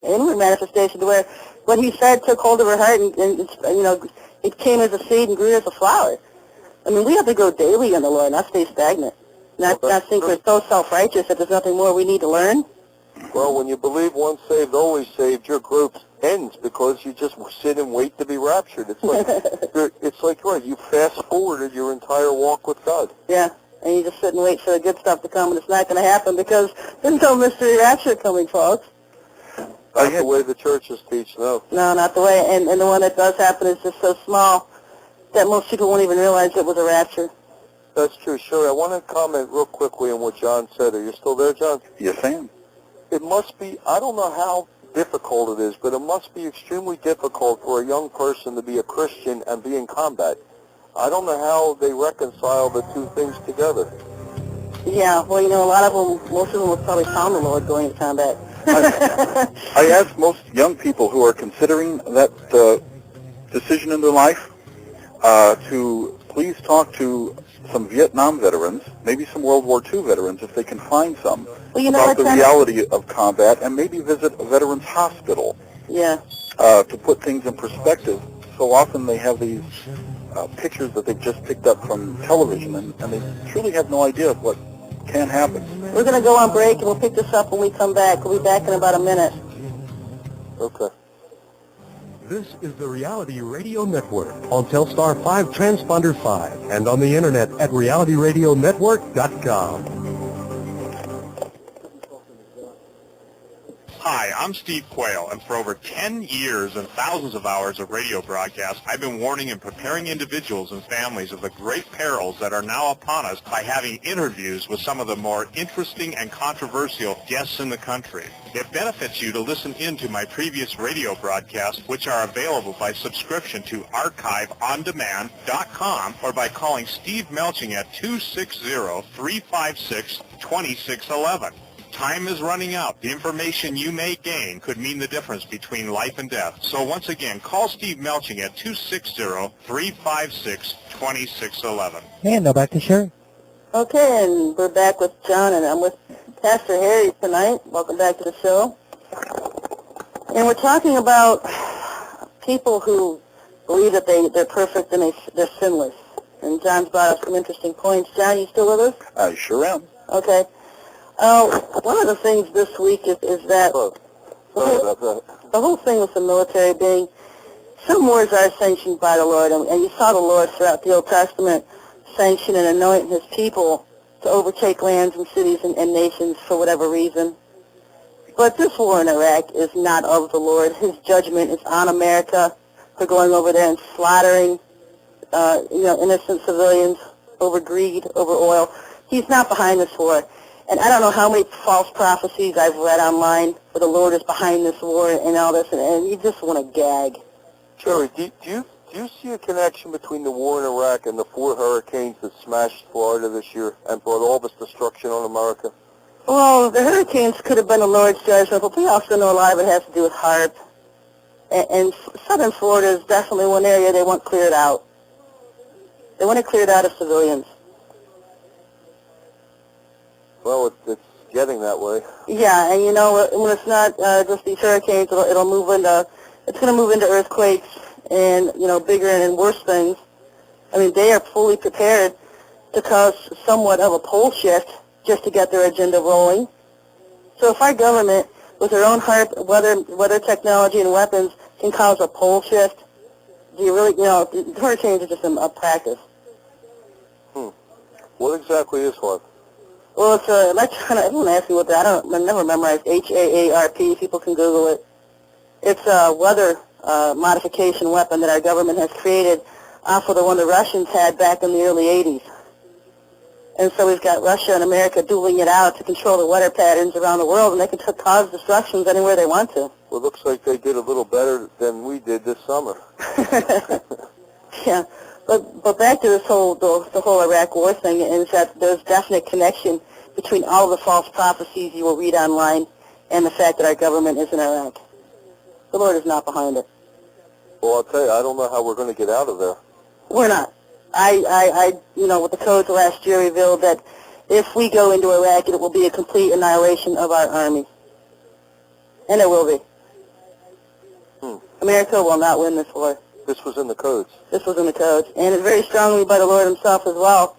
inward manifestation to where what he said took hold of her heart and it came as a seed and grew as a flower. I mean, we have to grow daily in the Lord, not stay stagnant. Not think we're so self-righteous that there's nothing more we need to learn. Well, when you believe once saved, always saved, your growth ends because you just sit and wait to be raptured. It's like you fast forwarded your entire walk with God. Yeah, and you just sit and wait for the good stuff to come, and it's not going to happen because there's no mystery rapture coming, folks. Not the way the churches teach, no. No, not the way, and the one that does happen is just so small that most people won't even realize it was a rapture. That's true. Sure, I want to comment real quickly on what John said. Are you still there, John? Yes, I am. It must be, I don't know how difficult it is, but it must be extremely difficult for a young person to be a Christian and be in combat. I don't know how they reconcile the two things together. Yeah, well, a lot of them, most of them will probably found the Lord going into combat. I ask most young people who are considering that decision in their life to please talk to some Vietnam veterans, maybe some World War II veterans, if they can find some, about the reality of combat, and maybe visit a veterans hospital to put things in perspective. So often they have these pictures that they've just picked up from television, and they truly have no idea of what can happen. We're going to go on break, and we'll pick this up when we come back. We'll be back in about a minute. Okay. This is the Reality Radio Network on Telstar 5 Transponder 5 and on the internet at realityradionetwork.com. Hi, I'm Steve Quayle, and for over 10 years and thousands of hours of radio broadcasts, I've been warning and preparing individuals and families of the great perils that are now upon us by having interviews with some of the more interesting and controversial guests in the country. It benefits you to listen in to my previous radio broadcasts, which are available by subscription to archiveondemand.com or by calling Steve Melching at 260-356-2611. Time is running out. The information you may gain could mean the difference between life and death. So once again, call Steve Melching at 260-356-2611. And now back to Sherry. Okay, and we're back with John, and I'm with Pastor Harry tonight. Welcome back to the show. And we're talking about people who believe that they're perfect and they're sinless. And John's brought up some interesting points. John, you still with us? I sure am. Okay. One of the things this week is that the whole thing with the military being, some wars are sanctioned by the Lord, and you saw the Lord throughout the Old Testament sanction and anoint his people to overtake lands and cities and nations for whatever reason. But this war in Iraq is not of the Lord. His judgment is on America for going over there and slaughtering innocent civilians over greed, over oil. He's not behind this war. And I don't know how many false prophecies I've read online where the Lord is behind this war and all this, and you just want to gag. Sherry, do you see a connection between the war in Iraq and the 4 hurricanes that smashed Florida this year and brought all this destruction on America? Well, the hurricanes could have been the Lord's judgment, but we also know a lot of it has to do with HAARP. And southern Florida is definitely one area they want cleared out. They want it cleared out of civilians. Well, it's getting that way. Yeah, and when it's not just these hurricanes, it'll move into, it's going to move into earthquakes and, bigger and worse things. I mean, they are fully prepared to cause somewhat of a pole shift just to get their agenda rolling. So if our government, with their own HAARP, weather technology and weapons, can cause a pole shift, do you really, the hurricanes are just a practice. What exactly is HAARP? Well, it's everyone asks me what that, I never memorized, HAARP, people can Google it. It's a weather modification weapon that our government has created off of the one the Russians had back in the early 80s. And so we've got Russia and America dueling it out to control the weather patterns around the world, and they can cause destructions anywhere they want to. Well, it looks like they did a little better than we did this summer. Yeah. But back to this the whole Iraq war thing, is that there's definite connection between all the false prophecies you will read online and the fact that our government is in Iraq. The Lord is not behind it. Well, I'll tell you, I don't know how we're going to get out of there. We're not. With the codes last year revealed that if we go into Iraq, it will be a complete annihilation of our army. And it will be. America will not win this war. This was in the codes. This was in the codes, and it's very strongly by the Lord himself as well.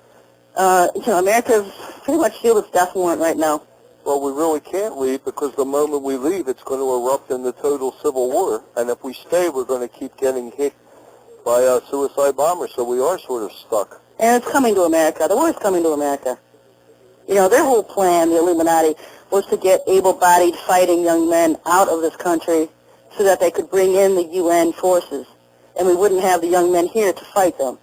America's pretty much sealed its death warrant right now. Well, we really can't leave because the moment we leave, it's going to erupt into total civil war. And if we stay, we're going to keep getting hit by suicide bombers. So we are sort of stuck. And it's coming to America. The war is coming to America. Their whole plan, the Illuminati, was to get able-bodied fighting young men out of this country so that they could bring in the UN forces. And we wouldn't have the young men here to fight them.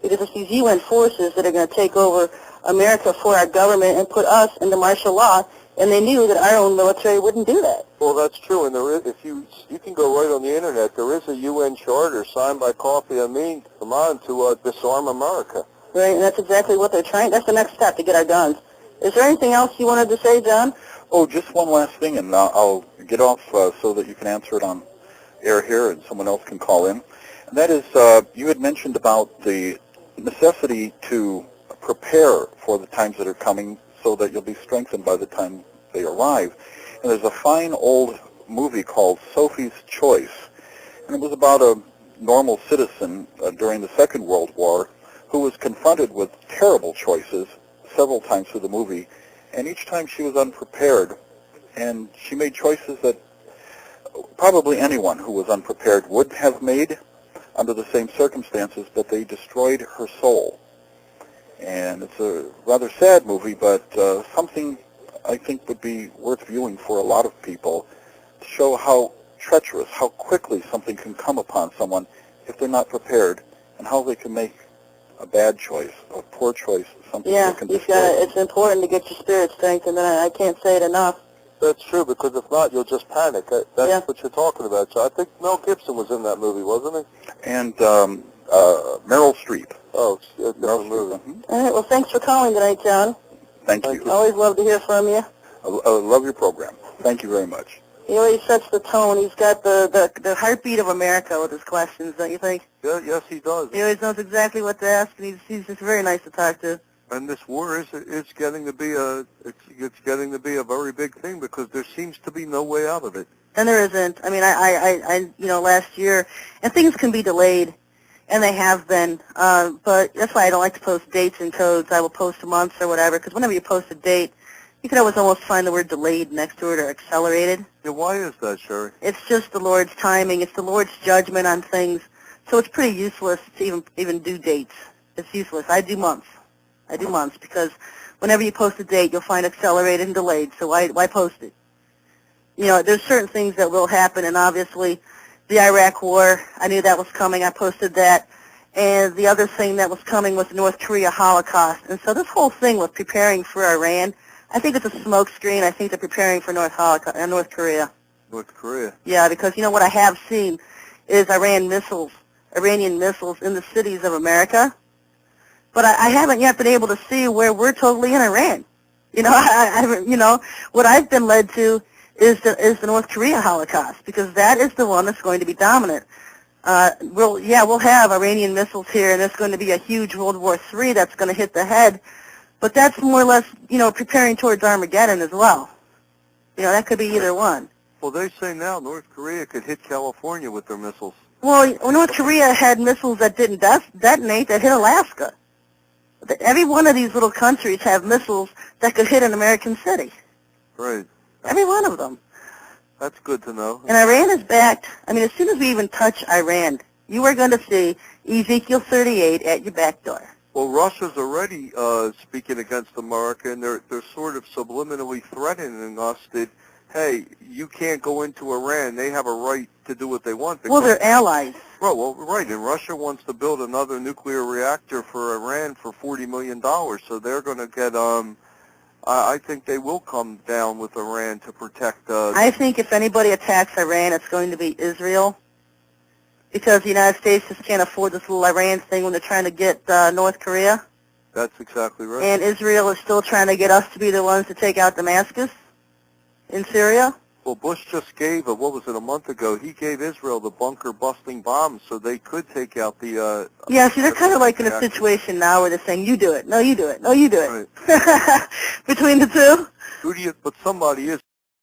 Because it's these UN forces that are going to take over America for our government and put us into martial law, and they knew that our own military wouldn't do that. Well, that's true, and there is, if you can go right on the internet, there is a UN charter signed by Kofi Annan to disarm America. Right, and that's exactly what they're trying. That's the next step, to get our guns. Is there anything else you wanted to say, John? Oh, just one last thing, and I'll get off so that you can answer it on air here and someone else can call in. And that is, you had mentioned about the necessity to prepare for the times that are coming so that you'll be strengthened by the time they arrive. And there's a fine old movie called Sophie's Choice, and it was about a normal citizen during the Second World War who was confronted with terrible choices several times through the movie, and each time she was unprepared, and she made choices that probably anyone who was unprepared would have made under the same circumstances, but they destroyed her soul. And it's a rather sad movie, but something I think would be worth viewing for a lot of people to show how treacherous, how quickly something can come upon someone if they're not prepared, and how they can make a bad choice, a poor choice, something that can destroy. It's important to get your spirit strengthened, and I can't say it enough. That's true, because if not, you'll just panic. That's what you're talking about. So I think Mel Gibson was in that movie, wasn't he? And Meryl Streep. Oh, it's a different movie. Mm-hmm. All right, well, thanks for calling tonight, John. Thank you. Always love to hear from you. I love your program. Thank you very much. He always sets the tone. He's got the heartbeat of America with his questions, don't you think? Yeah, yes, he does. He always knows exactly what to ask, and he's just very nice to talk to. And this war is getting to be a very big thing because there seems to be no way out of it. And there isn't. I mean, I last year, and things can be delayed, and they have been. But that's why I don't like to post dates and codes. I will post months or whatever, because whenever you post a date, you can always almost find the word delayed next to it or accelerated. Yeah, why is that, Sherry? It's just the Lord's timing. It's the Lord's judgment on things. So it's pretty useless to even do dates. It's useless. I do months because whenever you post a date, you'll find accelerated and delayed. So why post it? There's certain things that will happen, and obviously the Iraq War, I knew that was coming. I posted that. And the other thing that was coming was the North Korea Holocaust. And so this whole thing was preparing for Iran. I think it's a smokescreen. I think they're preparing for North Korea. North Korea? Yeah, because what I have seen is Iranian missiles in the cities of America. But I haven't yet been able to see where we're totally in Iran. What I've been led to is the North Korea Holocaust, because that is the one that's going to be dominant. We'll have Iranian missiles here, and there's going to be a huge World War III that's going to hit the head. But that's more or less, preparing towards Armageddon as well. That could be either one. Well, they say now North Korea could hit California with their missiles. Well, North Korea had missiles that didn't detonate, that hit Alaska. Every one of these little countries have missiles that could hit an American city. Right. Every one of them. That's good to know. And Iran is backed. I mean, as soon as we even touch Iran, you are going to see Ezekiel 38 at your back door. Well, Russia's already speaking against America, and they're sort of subliminally threatening us that, hey, you can't go into Iran. They have a right to do what they want. Well, they're allies. Well, right, and Russia wants to build another nuclear reactor for Iran for $40 million, so they're going to get, I think they will come down with Iran to protect... I think if anybody attacks Iran, it's going to be Israel, because the United States just can't afford this little Iran thing when they're trying to get North Korea. That's exactly right. And Israel is still trying to get us to be the ones to take out Damascus in Syria. Well, Bush just gave, a month ago, he gave Israel the bunker-busting bombs so they could take out the... yeah, see, they're kind of like in a situation now where they're saying, you do it, no, you do it, no, you do it. Right. Between the two? But somebody is